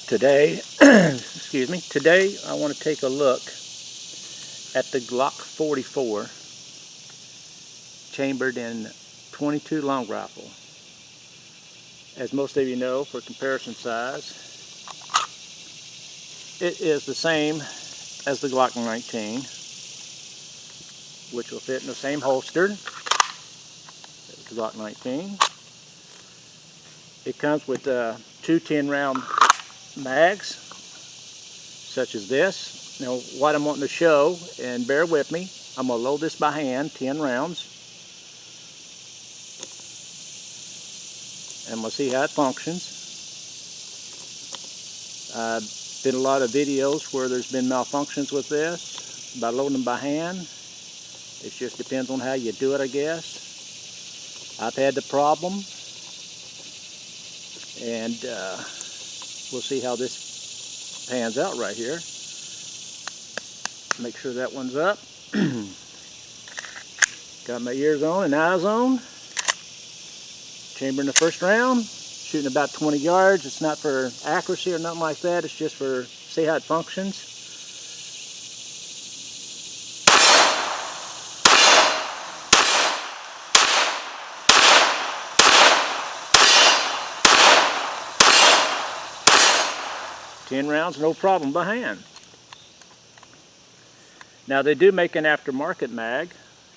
Today, excuse me, today I want to take a look at the Glock 44 chambered in 22 long rifle. As most of you know, for comparison size, it is the same as the Glock 19, which will fit in the same holster as the Glock 19. It comes with two 10-round mags, such as this. Now, what I'm wanting to show, and bear with me, I'm going to load this by hand, 10 rounds. And we'll see how it functions. I've did a lot of videos where there's been malfunctions with this by loading them by hand. It just depends on how you do it, I guess. I've had the problem, and we'll see how this pans out right here. Make sure that one's up. Got my ears on and eyes on. Chamber in the first round, shooting about 20 yards. It's not for accuracy or nothing like that. It's just for see how it functions. Ten rounds, no problem by hand. Now they do make an aftermarket mag.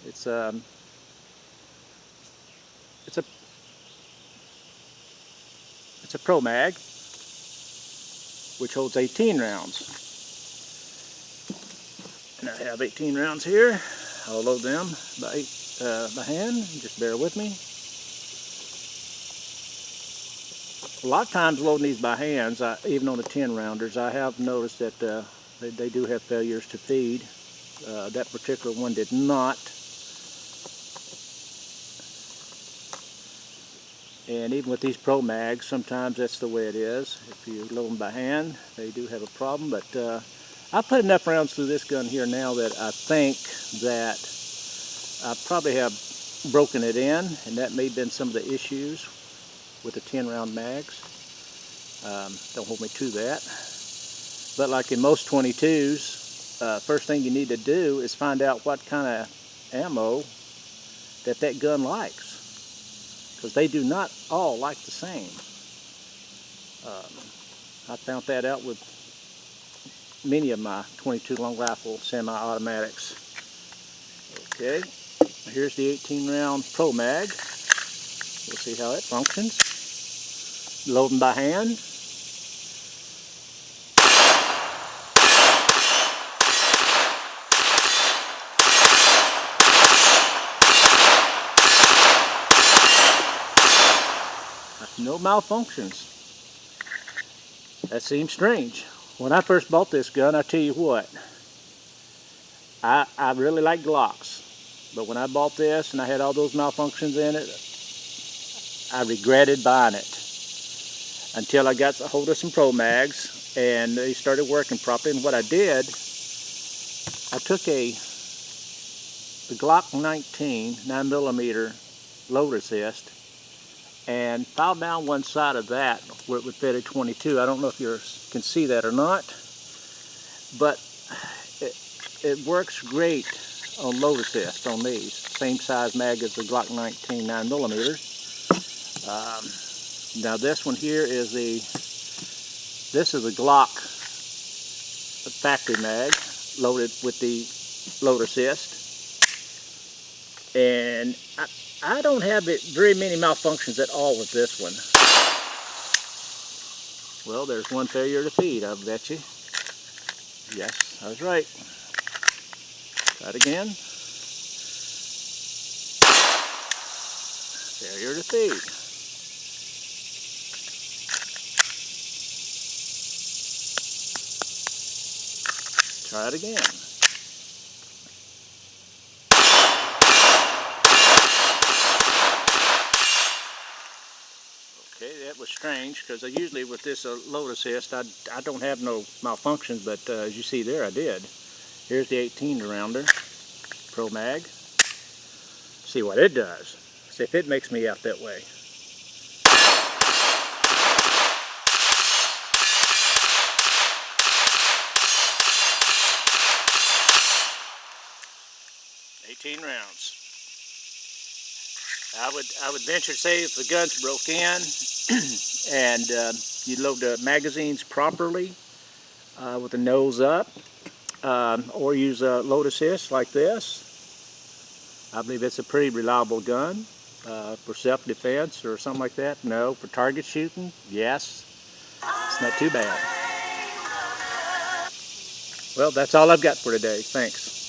It's a ProMag, which holds 18 rounds. And I have 18 rounds here. I'll load them by hand. Just bear with me. A lot of times loading these by hands, even on the 10 rounders, I have noticed that they do have failures to feed. That particular one did not. And even with these ProMags, sometimes that's the way it is. If you load them by hand, they do have a problem. But I put enough rounds through this gun here now that I think that I probably have broken it in, and that may have been some of the issues with the 10-round mags. Don't hold me to that. But like in most 22s, first thing you need to do is find out what kind of ammo that gun likes, because they do not all like the same. I found that out with many of my 22 long rifle semi-automatics. Okay, here's the 18-round ProMag. We'll see how it functions. Loading by hand. No malfunctions. That seems strange. When I first bought this gun, I tell you what, I really like Glocks, but when I bought this and I had all those malfunctions in it, I regretted buying it until I got a hold of some ProMags and they started working properly. And what I did, I took the Glock 19 9mm load assist and filed down one side of that where it would fit a 22. I don't know if you can see that or not, but it works great on load assist on these. Same size mag as the Glock 19 9mm. Now this one here is this is a Glock factory mag loaded with the load assist, and I don't have very many malfunctions at all with this one. Well, there's one failure to feed, I bet you. Yes, I was right. Try it again. Failure to feed. Try it again. Okay, that was strange, because usually with this load assist, I don't have no malfunctions, but as you see there, I did. Here's the 18-rounder ProMag. See what it does. See if it makes me out that way. 15 rounds. I would venture to say if the gun's broke in and you load the magazines properly with the nose up, or use a load assist like this, I believe it's a pretty reliable gun. For self-defense or something like that, no. For target shooting, yes. It's not too bad. Well, that's all I've got for today. Thanks.